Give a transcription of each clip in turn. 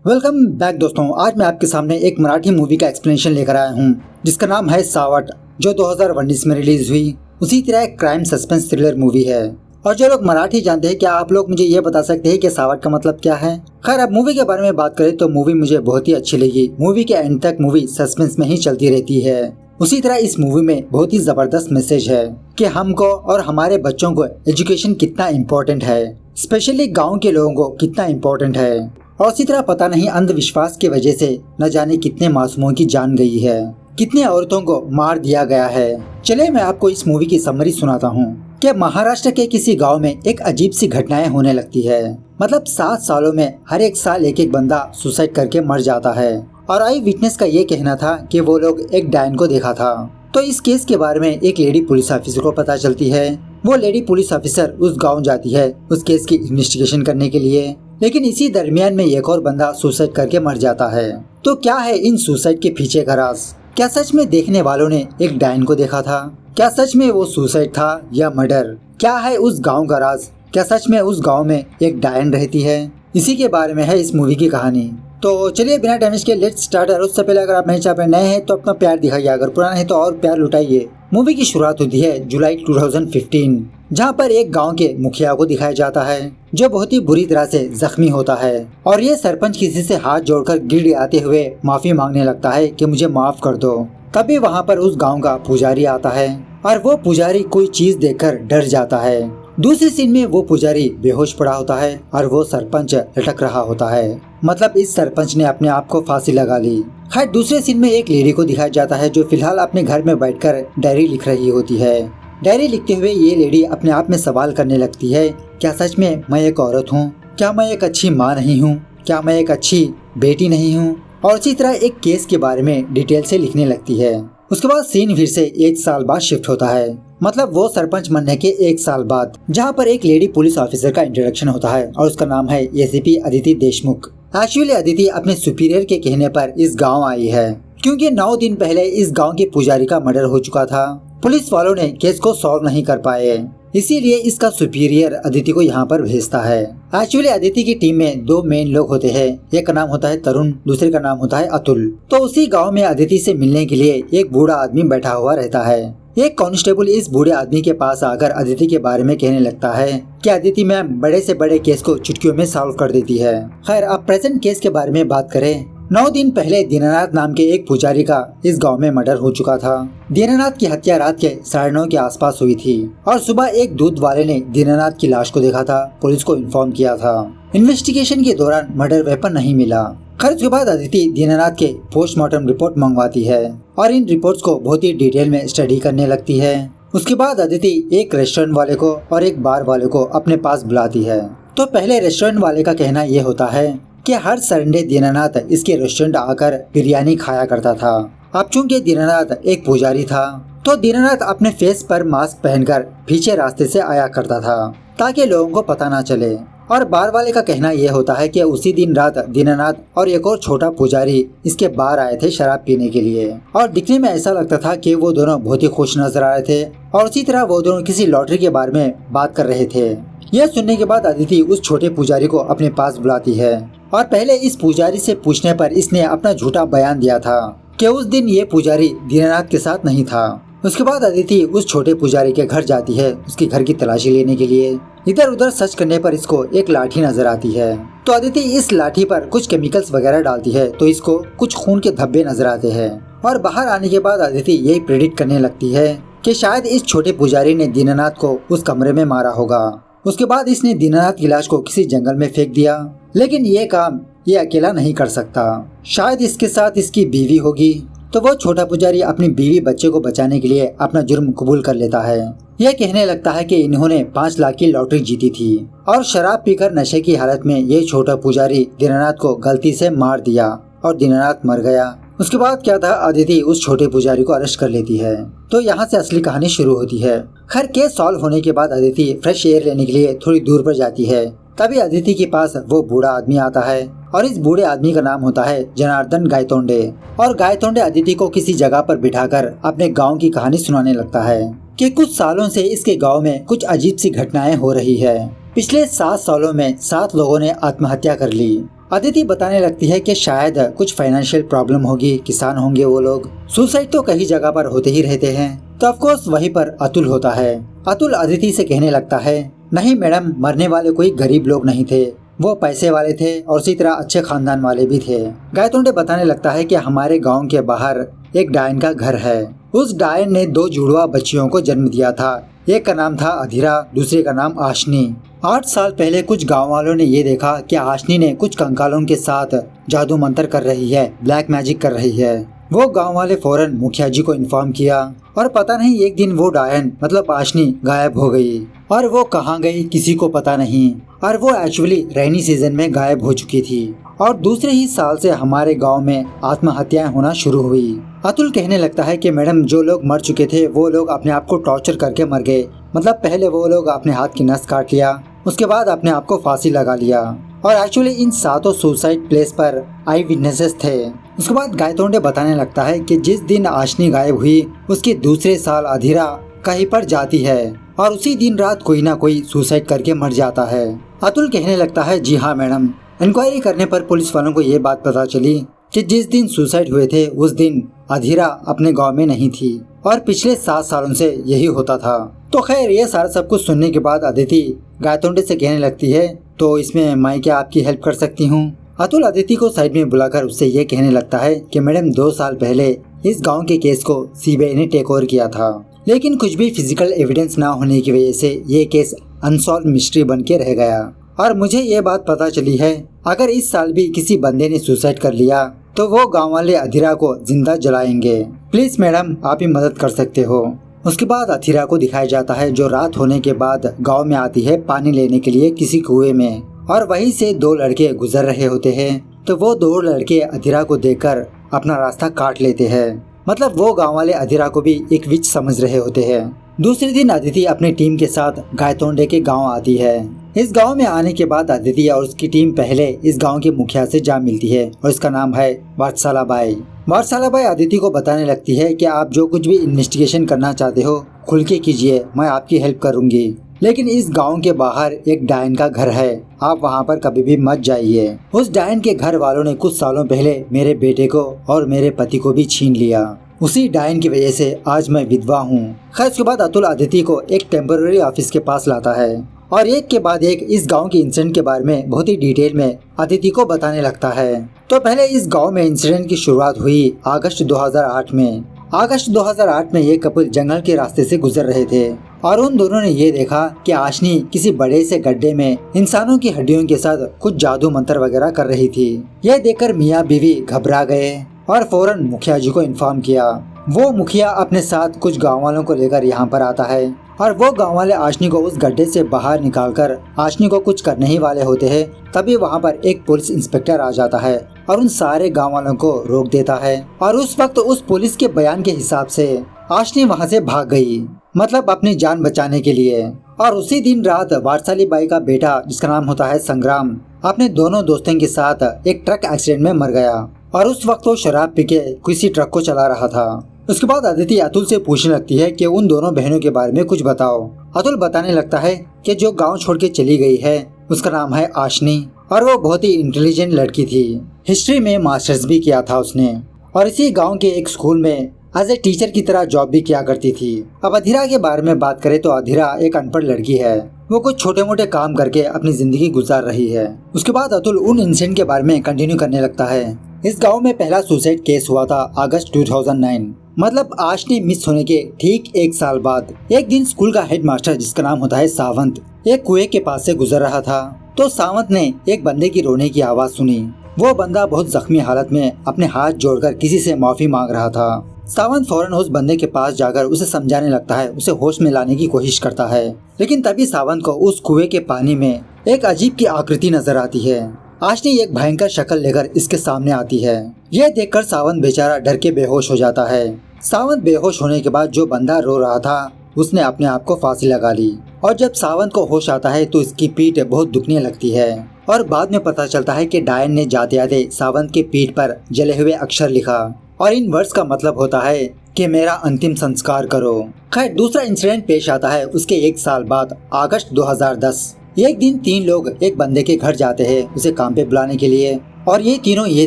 Welcome back दोस्तों। आज मैं आपके सामने एक मराठी मूवी का एक्सप्लेनेशन लेकर आया हूँ जिसका नाम है सावट, जो 2019 में रिलीज हुई। उसी तरह एक क्राइम सस्पेंस थ्रिलर मूवी है। और जो लोग मराठी जानते हैं, क्या आप लोग मुझे ये बता सकते हैं कि सावट का मतलब क्या है? खैर, अब मूवी के बारे में बात करें तो मूवी मुझे बहुत ही अच्छी लगी। मूवी के एंड तक मूवी सस्पेंस में ही चलती रहती है। उसी तरह इस मूवी में बहुत ही जबरदस्त मैसेज है कि हमको और हमारे बच्चों को एजुकेशन कितना इम्पोर्टेंट है, स्पेशली गाँव के लोगों को कितना इम्पोर्टेंट है। और इसी तरह पता नहीं अंधविश्वास की वजह से न जाने कितने मासूमों की जान गई है, कितने औरतों को मार दिया गया है। चलिए मैं आपको इस मूवी की समरी सुनाता हूँ कि महाराष्ट्र के किसी गांव में एक अजीब सी घटनाएं होने लगती है। मतलब 7 सालों में हर एक साल एक बंदा सुसाइड करके मर जाता है। और आई विटनेस का ये कहना था कि वो लोग एक डायन को देखा था। तो इस केस के बारे में एक लेडी पुलिस ऑफिसर को पता चलती है। वो लेडी पुलिस ऑफिसर उस गाँव जाती है उस केस की इन्वेस्टिगेशन करने के लिए। लेकिन इसी दरमियान में एक और बंदा सुसाइड करके मर जाता है। तो क्या है इन सुसाइड के पीछे का राज? क्या सच में देखने वालों ने एक डायन को देखा था? क्या सच में वो सुसाइड था या मर्डर? क्या है उस गांव का राज? क्या सच में उस गांव में एक डायन रहती है? इसी के बारे में है इस मूवी की कहानी। तो चलिए बिना डैमेज के लेट्स स्टार्ट। और उससे पहले अगर आप मेरे चैनल पर नए हैं तो अपना प्यार दिखाइए, अगर पुराना है तो और प्यार लुटाइए। मूवी की शुरुआत होती है जुलाई 2015, जहां पर एक गांव के मुखिया को दिखाया जाता है जो बहुत ही बुरी तरह से जख्मी होता है। और ये सरपंच किसी से हाथ जोड़कर गिड़गिड़ाते हुए माफी मांगने लगता है कि मुझे माफ कर दो। तभी वहां पर उस गांव का पुजारी आता है और वो पुजारी कोई चीज देखकर डर जाता है। दूसरे सीन में वो पुजारी बेहोश पड़ा होता है और वो सरपंच लटक रहा होता है। मतलब इस सरपंच ने अपने आप को फांसी लगा ली। खैर, दूसरे सीन में एक लेडी को दिखाया जाता है जो फिलहाल अपने घर में बैठकर डायरी लिख रही होती है। डायरी लिखते हुए ये लेडी अपने आप में सवाल करने लगती है, क्या सच में मैं एक औरत हूँ? क्या मैं एक अच्छी माँ नहीं हूँ? क्या मैं एक अच्छी बेटी नहीं हूँ? और इसी तरह एक केस के बारे में डिटेल से लिखने लगती है। उसके बाद सीन फिर से 1 साल बाद शिफ्ट होता है। मतलब वो सरपंच बनने के 1 साल बाद, जहाँ पर एक लेडी पुलिस ऑफिसर का इंट्रोडक्शन होता है और उसका नाम है एसीपी अदिति देशमुख। एक्चुअली अदिति अपने सुपीरियर के कहने पर इस गांव आई है क्योंकि 9 दिन पहले इस गांव के पुजारी का मर्डर हो चुका था। पुलिस वालों ने केस को सॉल्व नहीं कर पाए, इसीलिए इसका सुपीरियर अदिति को यहाँ पर भेजता है। एक्चुअली अदिति की टीम में 2 मेन लोग होते हैं, एक का नाम होता है तरुण, दूसरे का नाम होता है अतुल। तो उसी गांव में अदिति से मिलने के लिए एक बूढ़ा आदमी बैठा हुआ रहता है। एक कांस्टेबल इस बूढ़े आदमी के पास आकर अदिति के बारे में कहने लगता है कि अदिति मैम बड़े से बड़े केस को चुटकियों में सॉल्व कर देती है। खैर, अब प्रेजेंट केस के बारे में बात करें। 9 दिन पहले दीनानाथ नाम के एक पुजारी का इस गांव में मर्डर हो चुका था। दीनानाथ की हत्या रात के 9:30 के आसपास हुई थी और सुबह एक दूध वाले ने दीनानाथ की लाश को देखा था, पुलिस को इन्फॉर्म किया था। इन्वेस्टिगेशन के दौरान मर्डर वेपन नहीं मिला। खैर, उसके बाद अदिति दीनानाथ के पोस्टमार्टम रिपोर्ट मंगवाती है और इन रिपोर्ट्स को बहुत ही डिटेल में स्टडी करने लगती है। उसके बाद अदिति एक रेस्टोरेंट वाले को और एक बार वाले को अपने पास बुलाती है। तो पहले रेस्टोरेंट वाले का कहना ये होता है कि हर संडे दीनानाथ इसके रेस्टोरेंट आकर बिरयानी खाया करता था। अब चूंकि दीनानाथ एक पुजारी था तो दीनानाथ अपने फेस पर मास्क पहनकर पीछे रास्ते से आया करता था ताकि लोगों को पता ना चले। और बार वाले का कहना यह होता है कि उसी दिन रात दीनानाथ और एक और छोटा पुजारी इसके बाहर आए थे शराब पीने के लिए। और दिखने में ऐसा लगता था कि वो दोनों बहुत ही खुश नजर आ रहे थे और उसी तरह वो दोनों किसी लॉटरी के बारे में बात कर रहे थे। यह सुनने के बाद अदिति उस छोटे पुजारी को अपने पास बुलाती है और पहले इस पुजारी से पूछने पर इसने अपना झूठा बयान दिया था कि उस दिन ये पुजारी दीनानाथ के साथ नहीं था। उसके बाद अदिति उस छोटे पुजारी के घर जाती है उसके घर की तलाशी लेने के लिए। इधर उधर सर्च करने पर इसको एक लाठी नजर आती है। तो अदिति इस लाठी पर कुछ केमिकल्स वगैरह डालती है तो इसको कुछ खून के धब्बे नजर आते हैं। और बाहर आने के बाद अदिति यही प्रेडिक्ट करने लगती है कि शायद इस छोटे पुजारी ने दीनानाथ को उस कमरे में मारा होगा। उसके बाद इसने दीनानाथ की लाश को किसी जंगल में फेंक दिया। लेकिन ये काम ये अकेला नहीं कर सकता, शायद इसके साथ इसकी बीवी होगी। तो वो छोटा पुजारी अपनी बीवी बच्चे को बचाने के लिए अपना जुर्म कबूल कर लेता है। यह कहने लगता है कि इन्होंने 5 लाख की लॉटरी जीती थी और शराब पीकर नशे की हालत में ये छोटा पुजारी दीनानाथ को गलती से मार दिया और दीनानाथ मर गया। उसके बाद क्या था, अदिति उस छोटे पुजारी को अरेस्ट कर लेती है। तो यहाँ से असली कहानी शुरू होती है। खैर, केस सॉल्व होने के बाद अदिति फ्रेश एयर लेने के लिए थोड़ी दूर पर जाती है। तभी अदिति के पास वो बूढ़ा आदमी आता है और इस बूढ़े आदमी का नाम होता है जनार्दन गायतोंडे। और गायतोंडे अदिति को किसी जगह पर बिठाकर अपने गांव की कहानी सुनाने लगता है कि कुछ सालों से इसके गांव में कुछ अजीब सी घटनाएं हो रही है। पिछले 7 सालों में 7 लोगों ने आत्महत्या कर ली अदिति बताने लगती है कि शायद कुछ फाइनेंशियल प्रॉब्लम होगी, किसान होंगे वो लोग। सुसाइड तो कई जगह पर होते ही रहते हैं। तो ऑफकोर्स वहीं पर अतुल होता है। अतुल अदिति से कहने लगता है, नहीं मैडम, मरने वाले कोई गरीब लोग नहीं थे, वो पैसे वाले थे और उसी तरह अच्छे खानदान वाले भी थे। गायतोंडे बताने लगता है कि हमारे गांव के बाहर एक डायन का घर है। उस डायन ने 2 जुड़वा बच्चियों को जन्म दिया था। एक का नाम था अधीरा, दूसरे का नाम आशनी। 8 साल पहले कुछ गाँव वालों ने ये देखा कि आशनी ने कुछ कंकालों के साथ जादू मंत्र कर रही है, ब्लैक मैजिक कर रही है। वो गांव वाले फौरन मुखिया जी को इन्फॉर्म किया और पता नहीं एक दिन वो डायन मतलब आशनी गायब हो गई और वो कहाँ गई किसी को पता नहीं। और वो एक्चुअली रेनी सीजन में गायब हो चुकी थी और दूसरे ही साल से हमारे गांव में आत्महत्याएं होना शुरू हुई। अतुल कहने लगता है कि मैडम जो लोग मर चुके थे वो लोग अपने आप को टॉर्चर करके मर गए। मतलब पहले वो लोग अपने हाथ की नस काट लिया, उसके बाद अपने आप को फांसी लगा लिया। और एक्चुअली इन 7 सुसाइड प्लेस पर आई विटनेसेस थे। उसके बाद गायतोंडे बताने लगता है कि जिस दिन आशनी गायब हुई उसके दूसरे साल अधीरा कहीं पर जाती है और उसी दिन रात कोई ना कोई सुसाइड करके मर जाता है। अतुल कहने लगता है, जी हाँ मैडम। इंक्वायरी करने पर पुलिस वालों को ये बात पता चली कि जिस दिन सुसाइड हुए थे उस दिन अधीरा अपने गांव में नहीं थी और पिछले 7 सालों से यही होता था। तो खैर ये सारा सब कुछ सुनने के बाद अदिति गायतोंडे से कहने लगती है, तो इसमें मैं क्या आपकी हेल्प कर सकती हूँ। अतुल अदिति को साइड में बुलाकर उससे ये कहने लगता है कि मैडम 2 साल पहले इस गांव के केस को सीबीआई ने टेक ओवर किया था, लेकिन कुछ भी फिजिकल एविडेंस ना होने की वजह से ये केस अनसॉल्व मिस्ट्री बन के रह गया। और मुझे ये बात पता चली है अगर इस साल भी किसी बंदे ने सुसाइड कर लिया तो वो गांव वाले अधीरा को जिंदा जलाएंगे। प्लीज मैडम आप ही मदद कर सकते हो। उसके बाद अधीरा को दिखाया जाता है जो रात होने के बाद गांव में आती है पानी लेने के लिए किसी कुएं में और वहीं से 2 लड़के गुजर रहे होते हैं। तो वो 2 लड़के अधीरा को देखकर अपना रास्ता काट लेते हैं। मतलब वो गांव वाले अधीरा को भी एक विच समझ रहे होते हैं। दूसरे दिन अदिति अपनी टीम के साथ गायतोंडे के गांव आती है। इस गांव में आने के बाद अदिति और उसकी टीम पहले इस गांव के मुखिया से जा मिलती है और इसका नाम है वात्सलाबाई। वात्सलाबाई अदिति को बताने लगती है कि आप जो कुछ भी इन्वेस्टिगेशन करना चाहते हो खुल के कीजिए, मैं आपकी हेल्प करूंगी, लेकिन इस गांव के बाहर एक डायन का घर है, आप वहां पर कभी भी मत जाइए। उस डायन के घर वालों ने कुछ सालों पहले मेरे बेटे को और मेरे पति को भी छीन लिया। उसी डायन की वजह से आज मैं विधवा हूँ। खैर उसके बाद अतुल अदिति को एक टेम्पररी ऑफिस के पास लाता है और एक के बाद एक इस गांव के इंसिडेंट के बारे में बहुत ही डिटेल में अदिति को बताने लगता है। तो पहले इस गांव में इंसिडेंट की शुरुआत हुई अगस्त 2008 में। अगस्त 2008 में ये कपल जंगल के रास्ते से गुजर रहे थे और उन दोनों ने ये देखा कि आशनी किसी बड़े से गड्ढे में इंसानों की हड्डियों के साथ कुछ जादू मंत्र वगैरह कर रही थी। यह देखकर मियाँ बीवी घबरा गए और फौरन मुखिया जी को इन्फॉर्म किया। वो मुखिया अपने साथ कुछ गाँव वालों को लेकर यहाँ पर आता है और वो गाँव वाले आशनी को उस गड्ढे से बाहर निकालकर आशनी को कुछ करने ही वाले होते हैं। तभी वहाँ पर एक पुलिस इंस्पेक्टर आ जाता है और उन सारे गाँव वालों को रोक देता है और उस वक्त उस पुलिस के बयान के हिसाब से आशनी वहाँ से भाग गई, मतलब अपनी जान बचाने के लिए। और उसी दिन रात वात्सलाबाई का बेटा जिसका नाम होता है संग्राम अपने दोनों दोस्तों के साथ एक ट्रक एक्सीडेंट में मर गया और उस वक्त वो शराब पी के किसी ट्रक को चला रहा था। उसके बाद अदिति अतुल से पूछने लगती है कि उन दोनों बहनों के बारे में कुछ बताओ। अतुल बताने लगता है कि जो गांव छोड़ के चली गई है उसका नाम है आशनी और वो बहुत ही इंटेलिजेंट लड़की थी। हिस्ट्री में मास्टर्स भी किया था उसने और इसी गांव के एक स्कूल में एज ए टीचर की तरह जॉब भी किया करती थी। अब अधीरा के बारे में बात करें तो अधीरा एक अनपढ़ लड़की है, वो कुछ छोटे मोटे काम करके अपनी जिंदगी गुजार रही है। उसके बाद अतुल उन इंसिडेंट के बारे में कंटिन्यू करने लगता है। इस गांव में पहला सुसाइड केस हुआ था अगस्त 2009, मतलब आशनी मिस होने के ठीक 1 साल बाद। एक दिन स्कूल का हेडमास्टर जिसका नाम होता है सावंत एक कुएं के पास से गुजर रहा था। तो सावंत ने एक बंदे की रोने की आवाज सुनी। वो बंदा बहुत जख्मी हालत में अपने हाथ जोड़कर किसी से माफी मांग रहा था। सावंत फौरन उस बंदे के पास जाकर उसे समझाने लगता है, उसे होश में लाने की कोशिश करता है। लेकिन तभी सावंत को उस कुएं के पानी में एक अजीब की आकृति नजर आती है। आशनी एक भयंकर शक्ल लेकर इसके सामने आती है। यह देखकर सावंत बेचारा डर के बेहोश हो जाता है। सावंत बेहोश होने के बाद जो बंदा रो रहा था उसने अपने आप को फांसी लगा ली और जब सावंत को होश आता है तो इसकी पीठ बहुत दुखने लगती है और बाद में पता चलता है कि डायन ने जाते जाते सावंत की पीठ पर जले हुए अक्षर लिखा और इन वर्ड्स का मतलब होता है कि मेरा अंतिम संस्कार करो। खैर दूसरा इंसिडेंट पेश आता है उसके 1 साल बाद अगस्त 2010। एक दिन 3 लोग एक बंदे के घर जाते हैं उसे काम पे बुलाने के लिए, और ये तीनों ये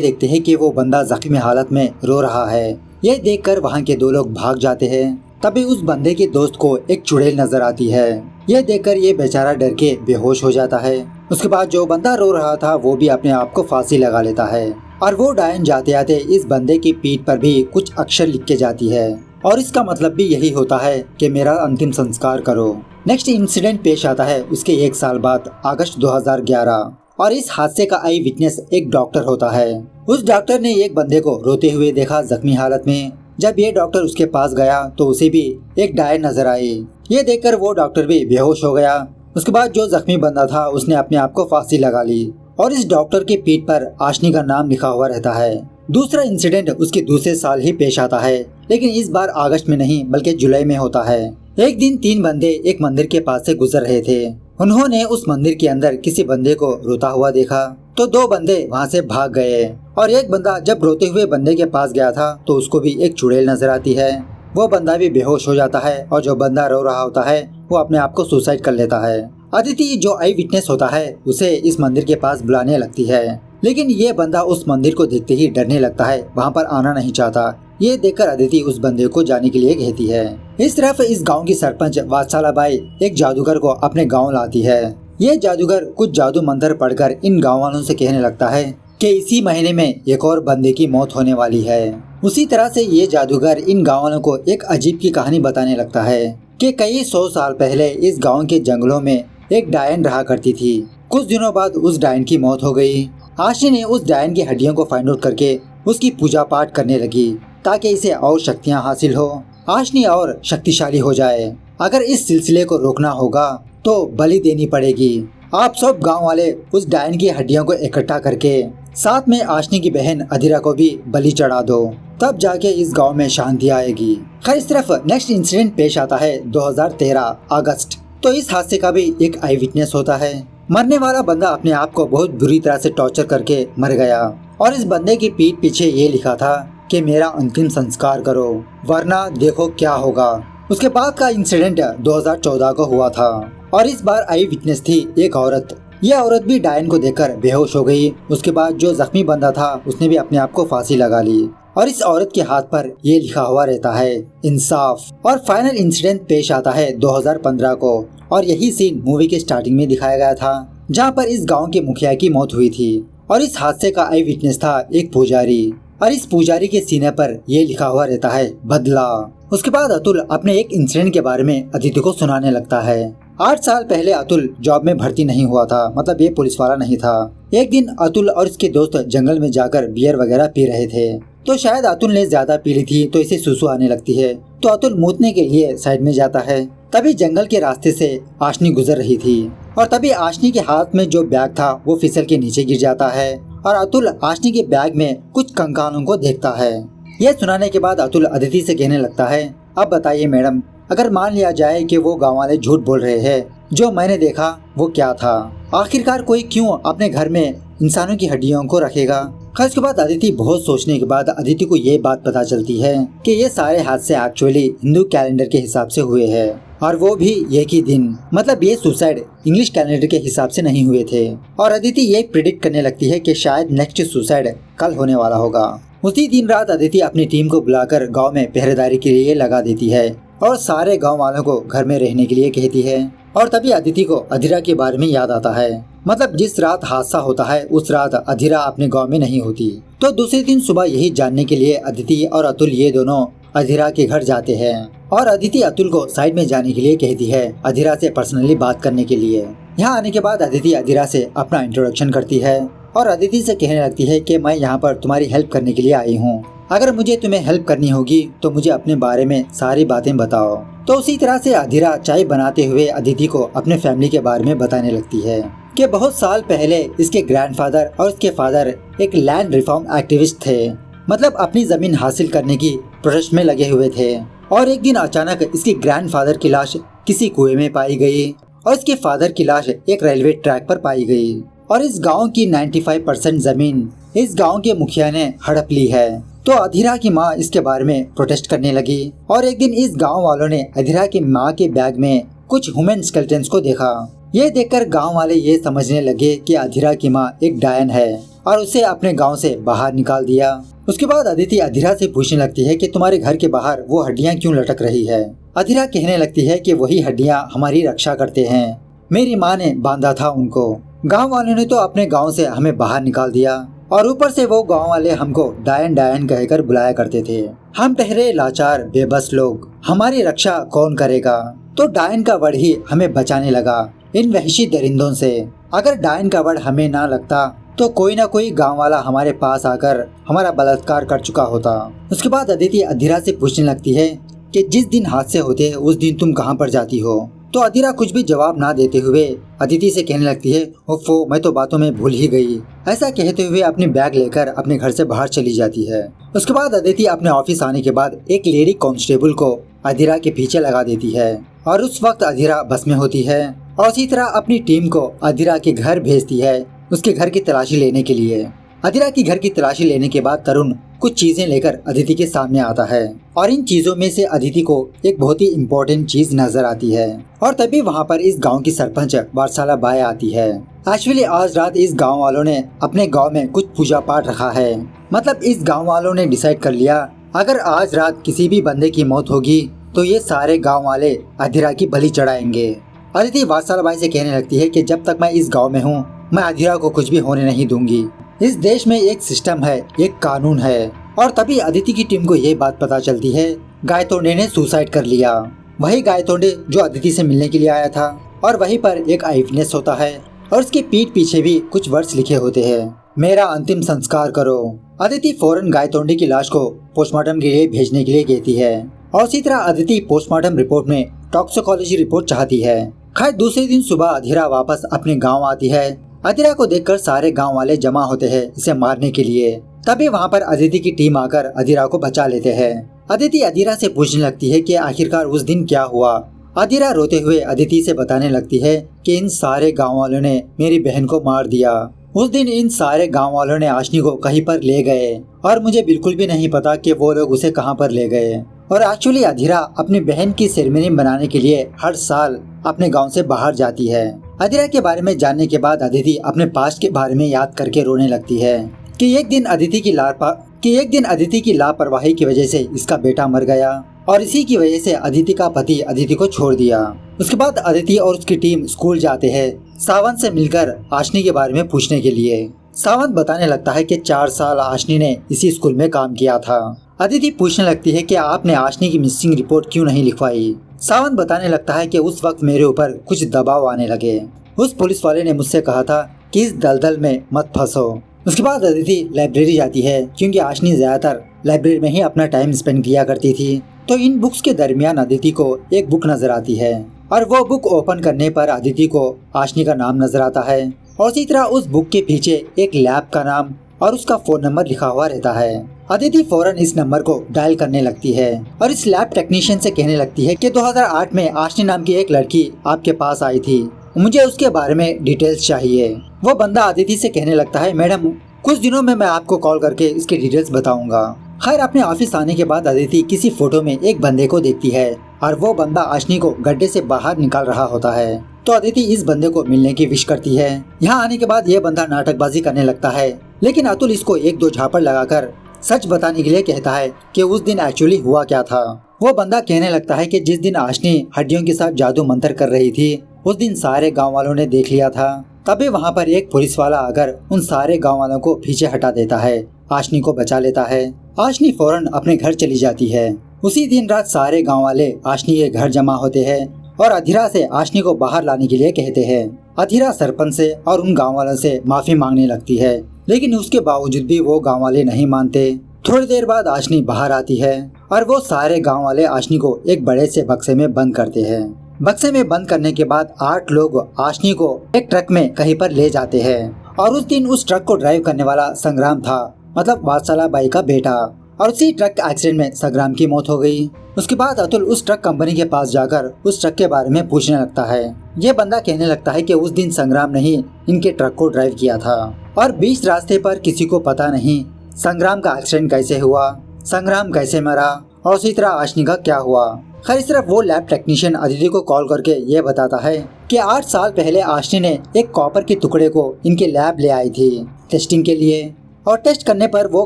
देखते हैं कि वो बंदा जख्मी हालत में रो रहा है। ये देखकर वहाँ के 2 लोग भाग जाते हैं। तभी उस बंदे के दोस्त को एक चुड़ैल नजर आती है। यह देखकर ये बेचारा डर के बेहोश हो जाता है। उसके बाद जो बंदा रो रहा था वो भी अपने आप को फांसी लगा लेता है, और वो डायन जाते जाते इस बंदे की पीठ पर भी कुछ अक्षर लिख के जाती है, और इसका मतलब भी यही होता है कि मेरा अंतिम संस्कार करो। नेक्स्ट इंसिडेंट पेश आता है उसके 1 साल बाद, अगस्त 2011, और इस हादसे का आई विटनेस एक डॉक्टर होता है। उस डॉक्टर ने एक बंदे को रोते हुए देखा जख्मी हालत में। जब ये डॉक्टर उसके पास गया तो उसे भी एक डायन नजर आई। ये देखकर वो डॉक्टर भी बेहोश हो गया। उसके बाद जो जख्मी बंदा था उसने अपने आप को फांसी लगा ली, और इस डॉक्टर की पीठ पर आशनी का नाम लिखा हुआ रहता है। दूसरा इंसिडेंट उसके दूसरे साल ही पेश आता है, लेकिन इस बार अगस्त में नहीं बल्कि जुलाई में होता है। एक दिन 3 बंदे एक मंदिर के पास से गुजर रहे थे। उन्होंने उस मंदिर के अंदर किसी बंदे को रोता हुआ देखा, तो 2 बंदे वहाँ से भाग गए, और एक बंदा जब रोते हुए बंदे के पास गया था तो उसको भी एक चुड़ैल नजर आती है। वो बंदा भी बेहोश हो जाता है, और जो बंदा रो रहा होता है वो अपने आप को सुसाइड कर लेता है। अदिति जो आई विटनेस होता है उसे इस मंदिर के पास बुलाने लगती है, लेकिन ये बंदा उस मंदिर को देखते ही डरने लगता है, वहाँ पर आना नहीं चाहता। ये देखकर अदिति उस बंदे को जाने के लिए कहती है। इस तरफ इस गांव की सरपंच वात्सलाबाई एक जादूगर को अपने गांव लाती है। ये जादूगर कुछ जादू मंत्र पढ़कर इन गांव वालों से कहने लगता है कि इसी महीने में एक और बंदे की मौत होने वाली है। उसी तरह से ये जादूगर इन गाँव वालों को एक अजीब की कहानी बताने लगता है कि कई 100 साल पहले इस गाँव के जंगलों में एक डायन रहा करती थी। कुछ दिनों बाद उस डायन की मौत हो गई। आशनी ने उस डायन की हड्डियों को फाइंड आउट करके उसकी पूजा पाठ करने लगी, ताकि इसे और शक्तियाँ हासिल हो, आशनी और शक्तिशाली हो जाए। अगर इस सिलसिले को रोकना होगा तो बलि देनी पड़ेगी। आप सब गांव वाले उस डायन की हड्डियों को इकट्ठा करके साथ में आशनी की बहन अधीरा को भी बलि चढ़ा दो, तब जाके इस गांव में शांति आएगी। खैर, इस तरफ नेक्स्ट इंसिडेंट पेश आता है 2013 अगस्त। तो इस हादसे का भी एक आई विटनेस होता है। मरने वाला बंदा अपने आप को बहुत बुरी तरह से टॉर्चर करके मर गया, और इस बंदे की पीठ पीछे ये लिखा था कि मेरा अंतिम संस्कार करो वरना देखो क्या होगा। उसके बाद का इंसिडेंट 2014 को हुआ था, और इस बार आई विटनेस थी एक औरत। यह औरत भी डायन को देखकर बेहोश हो गई। उसके बाद जो जख्मी बंदा था उसने भी अपने आप को फांसी लगा ली, और इस औरत के हाथ पर ये लिखा हुआ रहता है इंसाफ। और फाइनल इंसिडेंट पेश आता है 2015 को, और यही सीन मूवी के स्टार्टिंग में दिखाया गया था, जहाँ पर इस गांव के मुखिया की मौत हुई थी, और इस हादसे का आई विटनेस था एक पुजारी, और इस पुजारी के सीने पर यह लिखा हुआ रहता है बदला। उसके बाद अतुल अपने एक इंसिडेंट के बारे में अदिति को सुनाने लगता है। 8 साल पहले अतुल जॉब में भर्ती नहीं हुआ था, मतलब ये पुलिस वाला नहीं था। एक दिन अतुल और इसके दोस्त जंगल में जाकर बियर वगैरह पी रहे थे, तो शायद अतुल ने ज्यादा पी ली थी तो इसे सुसु आने लगती है, तो अतुल मूतने के लिए साइड में जाता है। तभी जंगल के रास्ते से आशनी गुजर रही थी, और तभी आशनी के हाथ में जो बैग था वो फिसल के नीचे गिर जाता है, और अतुल आशनी के बैग में कुछ कंकालों को देखता है। यह सुनाने के बाद अतुल अदिति से कहने लगता है, अब बताइए मैडम, अगर मान लिया जाए कि वो गाँव वाले झूठ बोल रहे हैं, जो मैंने देखा वो क्या था? आखिरकार कोई क्यों अपने घर में इंसानों की हड्डियों को रखेगा? खैर, उसके बाद अदिति बहुत सोचने के बाद अदिति को ये बात पता चलती है कि ये सारे हादसे एक्चुअली हिंदू कैलेंडर के हिसाब से हुए हैं, और वो भी एक ही दिन, मतलब ये सुसाइड इंग्लिश कैलेंडर के हिसाब से नहीं हुए थे। और अदिति ये प्रिडिक्ट करने लगती है कि शायद नेक्स्ट सुसाइड कल होने वाला होगा। उसी दिन रात अदिति अपनी टीम को बुलाकर गांव में पहरेदारी के लिए लगा देती है, और सारे गांव वालों को घर में रहने के लिए कहती है। और तभी अदिति को अधीरा के बारे में याद आता है, मतलब जिस रात हादसा होता है उस रात अधीरा अपने गांव में नहीं होती। तो दूसरे दिन सुबह यही जानने के लिए अदिति और अतुल ये दोनों अधीरा के घर जाते हैं, और अदिति अतुल को साइड में जाने के लिए कहती है अधीरा से पर्सनली बात करने के लिए। यहाँ आने के बाद अदिति अधीरा से अपना इंट्रोडक्शन करती है, और अदिति से कहने लगती है कि मैं यहाँ पर तुम्हारी हेल्प करने के लिए आई हूँ, अगर मुझे तुम्हें हेल्प करनी होगी तो मुझे अपने बारे में सारी बातें बताओ। तो उसी तरह से अधीरा चाय बनाते हुए अदिति को अपने फैमिली के बारे में बताने लगती है कि बहुत साल पहले इसके ग्रैंडफादर और इसके फादर एक लैंड रिफॉर्म एक्टिविस्ट थे, मतलब अपनी जमीन हासिल करने की प्रोटेस्ट में लगे हुए थे। और एक दिन अचानक इसके ग्रैंडफादर की लाश किसी कुएं में पाई गई, और इसके फादर की लाश एक रेलवे ट्रैक पर पाई गई। और इस गाँव की 95% जमीन इस गाँव के मुखिया ने हड़प ली है। तो अधीरा की माँ इसके बारे में प्रोटेस्ट करने लगी, और एक दिन इस गांव वालों ने अधीरा की माँ के बैग में कुछ ह्यूमन स्केलेटन्स को देखा। ये देखकर गांव वाले ये समझने लगे कि अधीरा की माँ एक डायन है और उसे अपने गांव से बाहर निकाल दिया। उसके बाद अदिति अधीरा से पूछने लगती है कि तुम्हारे घर के बाहर वो हड्डियाँ क्यों लटक रही है। अधीरा कहने लगती है कि वही हड्डियाँ हमारी रक्षा करते हैं, मेरी माँ ने बांधा था उनको। गांव वालों ने तो अपने गांव से हमें बाहर निकाल दिया और ऊपर से वो गांव वाले हमको डायन डायन कहकर बुलाया करते थे। हम ठहरे लाचार बेबस लोग, हमारी रक्षा कौन करेगा। तो डायन का वर्ड ही हमें बचाने लगा इन वहशी दरिंदों से। अगर डायन का वर्ड हमें ना लगता तो कोई ना कोई गांव वाला हमारे पास आकर हमारा बलात्कार कर चुका होता। उसके बाद अदिति अधीरा से पूछने लगती है कि जिस दिन हादसे होते हैं उस दिन तुम कहाँ पर जाती हो। तो अधीरा कुछ भी जवाब ना देते हुए अदिति से कहने लगती है, ओफो मैं तो बातों में भूल ही गई। ऐसा कहते हुए अपनी बैग लेकर अपने घर से बाहर चली जाती है। उसके बाद अदिति अपने ऑफिस आने के बाद एक लेडी कांस्टेबल को अधीरा के पीछे लगा देती है और उस वक्त अधीरा बस में होती है और उसी तरह अपनी टीम को अधीरा के घर भेजती है उसके घर की तलाशी लेने के लिए। अधीरा की घर की तलाशी लेने के बाद तरुण कुछ चीजें लेकर अदिति के सामने आता है और इन चीजों में से अदिति को एक बहुत ही इम्पोर्टेंट चीज नजर आती है और तभी वहाँ पर इस गांव की सरपंच वात्सला बाई आती है। एक्चुअली आज रात इस गांव वालों ने अपने गांव में कुछ पूजा पाठ रखा है। मतलब इस गांव वालों ने डिसाइड कर लिया अगर आज रात किसी भी बंदे की मौत होगी तो ये सारे गाँव वाले अधीरा की बलि चढ़ाएंगे। अदिति वात्सला बाई से कहने लगती है कि जब तक मैं इस गाँव में हूँ मैं अधीरा को कुछ भी होने नहीं दूंगी। इस देश में एक सिस्टम है, एक कानून है। और तभी अदिति की टीम को ये बात पता चलती है गायतोंडे ने सुसाइड कर लिया। वही गायतोंडे जो अदिति से मिलने के लिए आया था और वहीं पर एक आई विटनेस होता है और उसके पीठ पीछे भी कुछ वर्ड्स लिखे होते हैं, मेरा अंतिम संस्कार करो। अदिति फौरन गायतोंडे की लाश को पोस्टमार्टम के लिए भेजने के लिए कहती है और उसी तरह अदिति पोस्टमार्टम रिपोर्ट में टॉक्सिकोलॉजी रिपोर्ट चाहती है। खैर दूसरे दिन सुबह अधीरा वापस अपने गाँव आती है। अधीरा को देखकर सारे गांव वाले जमा होते हैं इसे मारने के लिए। तभी वहां पर अदिति की टीम आकर अधीरा को बचा लेते हैं। अदिति अधीरा से पूछने लगती है कि आखिरकार उस दिन क्या हुआ। अधीरा रोते हुए अदिति से बताने लगती है कि इन सारे गांव वालों ने मेरी बहन को मार दिया। उस दिन इन सारे गांव वालों ने आशनी को कहीं पर ले गए और मुझे बिल्कुल भी नहीं पता कि वो लोग उसे कहां पर ले गए। और एक्चुअली अधीरा अपनी बहन की सेरेमनी बनाने के लिए हर साल अपने गांव से बाहर जाती है। अधीरा के बारे में जानने के बाद अदिति अपने पास्ट के बारे में याद करके रोने लगती है कि एक दिन अदिति की लापरवाही की वजह से इसका बेटा मर गया और इसी की वजह से अदिति का पति अदिति को छोड़ दिया। उसके बाद अदिति और उसकी टीम स्कूल जाते हैं सावंत से मिलकर आशनी के बारे में पूछने के लिए। सावंत बताने लगता है कि 4 साल आशनी ने इसी स्कूल में काम किया था। अदिति पूछने लगती है कि आपने आशनी की मिसिंग रिपोर्ट क्यों नहीं लिखवाई। सावंत बताने लगता है कि उस वक्त मेरे ऊपर कुछ दबाव आने लगे। उस पुलिस वाले ने मुझसे कहा था कि इस दलदल में मत फंसो। उसके बाद अदिति लाइब्रेरी जाती है क्योंकि आशनी ज्यादातर लाइब्रेरी में ही अपना टाइम स्पेंड किया करती थी। तो इन बुक्स के दरमियान अदिति को एक बुक नजर आती है और वो बुक ओपन करने पर अदिति को आशनी का नाम नजर आता है और इसी तरह उस बुक के पीछे एक लैब का नाम और उसका फोन नंबर लिखा हुआ रहता है। अदिति फौरन इस नंबर को डायल करने लगती है और इस लैब टेक्नीशियन से कहने लगती है कि 2008 में आशनी नाम की एक लड़की आपके पास आई थी, मुझे उसके बारे में डिटेल्स चाहिए। वो बंदा अदिति से कहने लगता है मैडम कुछ दिनों में मैं आपको कॉल करके इसकी डिटेल्स बताऊंगा। खैर अपने ऑफिस आने के बाद अदिति किसी फोटो में एक बंदे को देखती है और वो बंदा आशनी को गड्ढे से बाहर निकाल रहा होता है। तो अदिति इस बंदे को मिलने की विश करती है। यहाँ आने के बाद ये बंदा नाटकबाजी करने लगता है लेकिन अतुल इसको 1-2 झापड़ लगाकर सच बताने के लिए कहता है कि उस दिन एक्चुअली हुआ क्या था। वो बंदा कहने लगता है कि जिस दिन आशनी हड्डियों के साथ जादू मंत्र कर रही थी उस दिन सारे गांव वालों ने देख लिया था। तभी वहाँ पर एक पुलिस वाला आकर उन सारे गांव वालों को पीछे हटा देता है, आशनी को बचा लेता है। आशनी फौरन अपने घर चली जाती है। उसी दिन रात सारे गाँव वाले आशनी के घर जमा होते हैं और अधीरा से आशनी को बाहर लाने के लिए कहते हैं। अधीरा सरपंच से और उन गाँव वालों से माफी मांगने लगती है लेकिन उसके बावजूद भी वो गाँव वाले नहीं मानते। थोड़ी देर बाद आशनी बाहर आती है और वो सारे गाँव वाले आशनी को एक बड़े से बक्से में बंद करते हैं। बक्से में बंद करने के बाद 8 लोग आशनी को एक ट्रक में कहीं पर ले जाते हैं और उस दिन उस ट्रक को ड्राइव करने वाला संग्राम था, मतलब वात्सला बाई का बेटा। और उसी ट्रक एक्सीडेंट में संग्राम की मौत हो गई। उसके बाद अतुल उस ट्रक कंपनी के पास जाकर उस ट्रक के बारे में पूछने लगता है। ये बंदा कहने लगता है कि उस दिन संग्राम ने ही इनके ट्रक को ड्राइव किया था और बीच रास्ते पर किसी को पता नहीं संग्राम का एक्सीडेंट कैसे हुआ, संग्राम कैसे मरा और उसी तरह आशनी का क्या हुआ। खैर इस तरफ वो लैब टेक्नीशियन अदिति को कॉल करके ये बताता है कि 8 साल पहले आशनी ने एक कॉपर के टुकड़े को इनके लैब ले आई थी टेस्टिंग के लिए, और टेस्ट करने पर वो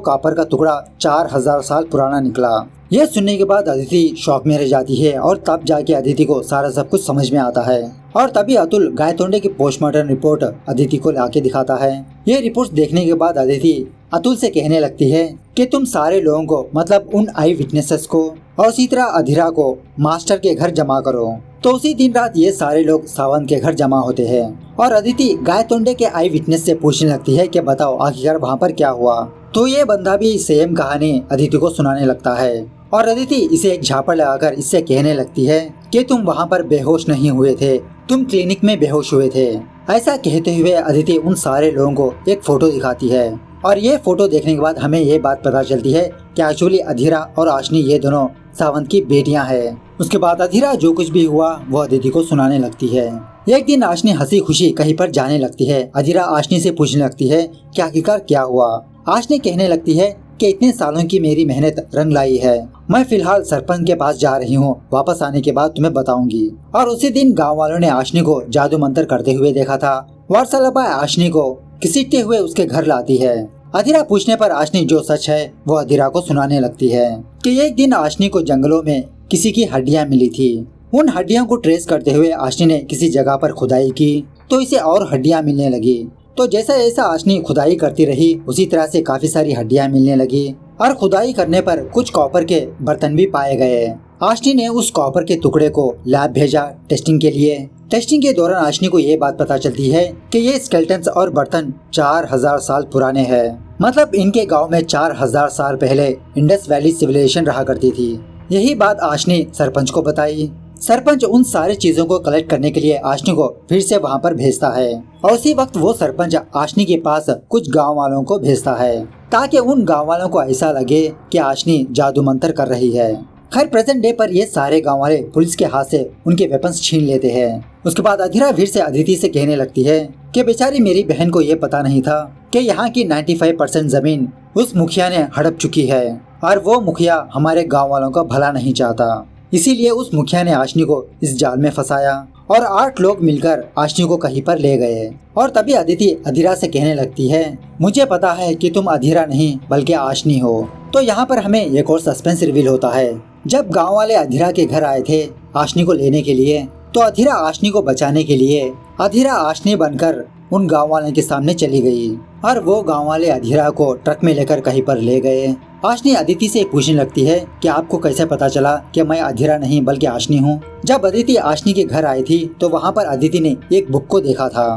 कॉपर का टुकड़ा 4000 साल पुराना निकला। यह सुनने के बाद अदिति शॉक में रह जाती है और तब जाके अदिति को सारा सब कुछ समझ में आता है। और तभी अतुल गायतोंडे की पोस्टमार्टम रिपोर्ट अदिति को लाके दिखाता है। ये रिपोर्ट देखने के बाद अदिति अतुल से कहने लगती है कि तुम सारे लोगों को, मतलब उन आई विटनेसेस को और उसी तरह अधीरा को मास्टर के घर जमा करो। तो उसी दिन रात ये सारे लोग सावंत के घर जमा होते हैं और अदिति गायतोंडे के आई विटनेस से पूछने लगती है कि बताओ आखिरकार वहाँ पर क्या हुआ। तो ये बंदा भी सेम कहानी अदिति को सुनाने लगता है और अदिति इसे एक झापड़ लगाकर इससे कहने लगती है कि तुम वहाँ पर बेहोश नहीं हुए थे, तुम क्लिनिक में बेहोश हुए थे। ऐसा कहते हुए अदिति उन सारे लोगों को एक फोटो दिखाती है और ये फोटो देखने के बाद हमें ये बात पता चलती है कि एक्चुअली अधीरा और आशनी ये दोनों सावंत की बेटियां हैं। उसके बाद अधीरा जो कुछ भी हुआ वो अदिति को सुनाने लगती है। एक दिन आशनी हंसी खुशी कहीं पर जाने लगती है। अधीरा आशनी से पूछने लगती है कि आखिरकार क्या हुआ। आशनी कहने लगती है कि इतने सालों की मेरी मेहनत रंग लाई है, मैं फिलहाल सरपंच के पास जा रही हूँ, वापस आने के बाद तुम्हें बताऊंगी। और उसी दिन गाँव वालों ने आशनी को जादू मंत्र करते हुए देखा था। वार्सालाबा आशनी को घसीटते हुए उसके घर लाती है। अधीरा पूछने पर आशनी जो सच है वो अधीरा को सुनाने लगती है कि एक दिन आशनी को जंगलों में किसी की हड्डियां मिली थी। उन हड्डियों को ट्रेस करते हुए आशनी ने किसी जगह पर खुदाई की तो इसे और हड्डियां मिलने लगी। तो जैसा जैसा आशनी खुदाई करती रही उसी तरह से काफी सारी हड्डियां मिलने लगी और खुदाई करने पर कुछ कॉपर के बर्तन भी पाए गए। आशनी ने उस कॉपर के टुकड़े को लैब भेजा टेस्टिंग के लिए। टेस्टिंग के दौरान आशनी को ये बात पता चलती है कि ये स्केलेटन्स और बर्तन 4000 साल पुराने हैं। मतलब इनके गांव में 4000 साल पहले इंडस वैली सिविलाइजेशन रहा करती थी। यही बात आशनी सरपंच को बताई। सरपंच उन सारी चीजों को कलेक्ट करने के लिए आशनी को फिर से वहां पर भेजता है और उसी वक्त वो सरपंच आशनी के पास कुछ गांव वालों को भेजता है ताकि उन गांव वालों को ऐसा लगे कि आशनी जादू मंत्र कर रही है। खैर प्रेजेंट डे पर ये सारे गांव वाले पुलिस के हाथ से उनके वेपन्स छीन लेते हैं। उसके बाद अधीरा फिर से अदिति से कहने लगती है कि बेचारी मेरी बहन को ये पता नहीं था कि यहाँ की 95% जमीन उस मुखिया ने हड़प चुकी है और वो मुखिया हमारे गांव वालों का भला नहीं चाहता। इसीलिए उस मुखिया ने आशनी को इस जाल में फंसाया और 8 लोग मिलकर आशनी को कहीं पर ले गए। और तभी अदिति अधीरा से कहने लगती है मुझे पता है कि तुम अधीरा नहीं बल्कि आशनी हो। तो यहाँ पर हमें एक और सस्पेंस रिवील होता है। जब गांव वाले अधीरा के घर आए थे आशनी को लेने के लिए तो अधीरा आशनी को बचाने के लिए अधीरा आशनी बनकर उन गांव वालों के सामने चली गई और वो गांव वाले अधीरा को ट्रक में लेकर कहीं पर ले गए। आशनी अदिति से पूछने लगती है कि आपको कैसे पता चला कि मैं अधीरा नहीं बल्कि आशनी हूँ। जब अदिति आशनी के घर आई थी तो वहाँ पर अदिति ने एक बुक को देखा था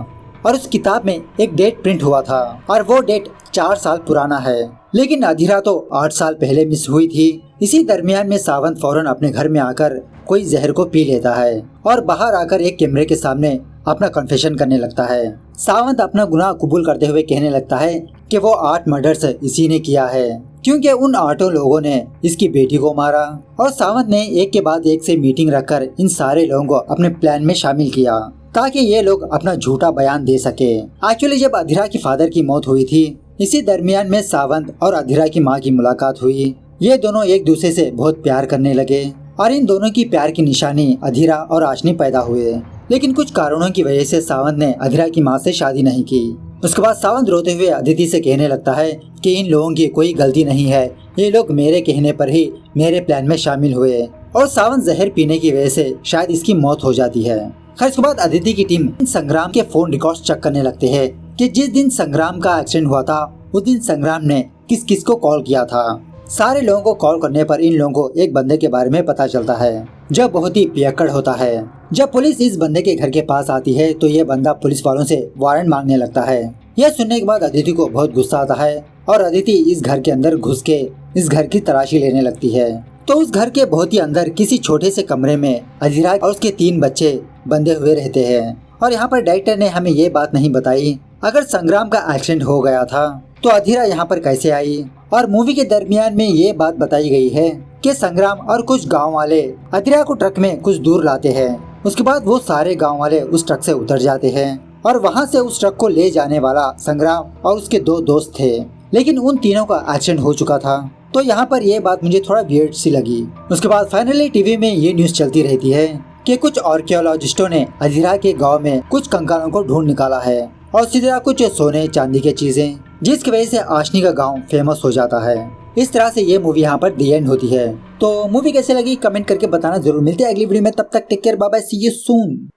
और उस किताब में एक डेट प्रिंट हुआ था और वो डेट 4 साल पुराना है, लेकिन अधीरा तो 8 साल पहले मिस हुई थी। इसी दरमियान में सावंत फौरन अपने घर में आकर कोई जहर को पी लेता है और बाहर आकर एक कैमरे के सामने अपना कन्फेशन करने लगता है। सावंत अपना गुनाह कबूल करते हुए कहने लगता है कि वो 8 मर्डर्स इसी ने किया है क्योंकि उन 8 लोगों ने इसकी बेटी को मारा। और सावंत ने एक के बाद एक से मीटिंग रखकर इन सारे लोगों को अपने प्लान में शामिल किया ताकि ये लोग अपना झूठा बयान दे सके। एक्चुअली जब अधीरा की फादर की मौत हुई थी इसी दरमियान में सावंत और अधीरा की माँ की मुलाकात हुई। ये दोनों एक दूसरे से बहुत प्यार करने लगे और इन दोनों की प्यार की निशानी अधीरा और आशनी पैदा हुए। लेकिन कुछ कारणों की वजह से सावंत ने अधीरा की माँ से शादी नहीं की। उसके बाद सावंत रोते हुए अदिति से कहने लगता है कि इन लोगों की कोई गलती नहीं है, ये लोग मेरे कहने पर ही मेरे प्लान में शामिल हुए और सावंत जहर पीने की वजह से शायद इसकी मौत हो जाती है। खैर उसके बाद अदिति की टीम संग्राम के फोन रिकॉर्ड्स चेक करने लगते हैं कि जिस दिन संग्राम का एक्सीडेंट हुआ था उस दिन संग्राम ने किस किस को कॉल किया था। सारे लोगों को कॉल करने पर इन लोगों को एक बंदे के बारे में पता चलता है जो बहुत ही पियक्कड़ होता है। जब पुलिस इस बंदे के घर के पास आती है तो ये बंदा पुलिस वालों से वारंट मांगने लगता है। यह सुनने के बाद अदिति को बहुत गुस्सा आता है और अदिति इस घर के अंदर घुस के इस घर की तलाशी लेने लगती है। तो उस घर के बहुत ही अंदर किसी छोटे से कमरे में अधीरा और उसके 3 बच्चे बंधे हुए रहते हैं। और यहाँ पर डायरेक्टर ने हमें ये बात नहीं बताई अगर संग्राम का एक्सीडेंट हो गया था तो अधीरा यहाँ पर कैसे आई। और मूवी के दरमियान में ये बात बताई गई है कि संग्राम और कुछ गांव वाले अधीरा को ट्रक में कुछ दूर लाते हैं। उसके बाद वो सारे गांव वाले उस ट्रक से उतर जाते हैं और वहाँ से उस ट्रक को ले जाने वाला संग्राम और उसके 2 दोस्त थे, लेकिन उन तीनों का एक्सीडेंट हो चुका था। तो यहाँ पर ये बात मुझे थोड़ा वियर्ड सी लगी। उसके बाद फाइनली टीवी में ये न्यूज चलती रहती है कि कुछ आर्कियोलॉजिस्टों ने अधीरा के गांव में कुछ कंकालों को ढूंढ निकाला है और इसी तरह कुछ सोने चांदी की चीजें, जिसकी वजह से आशनी का गांव फेमस हो जाता है। इस तरह से ये मूवी यहाँ पर दी एंड होती है। तो मूवी कैसे लगी कमेंट करके बताना जरूर। मिलते हैं अगली वीडियो में, तब तक take care, bye bye, see you soon.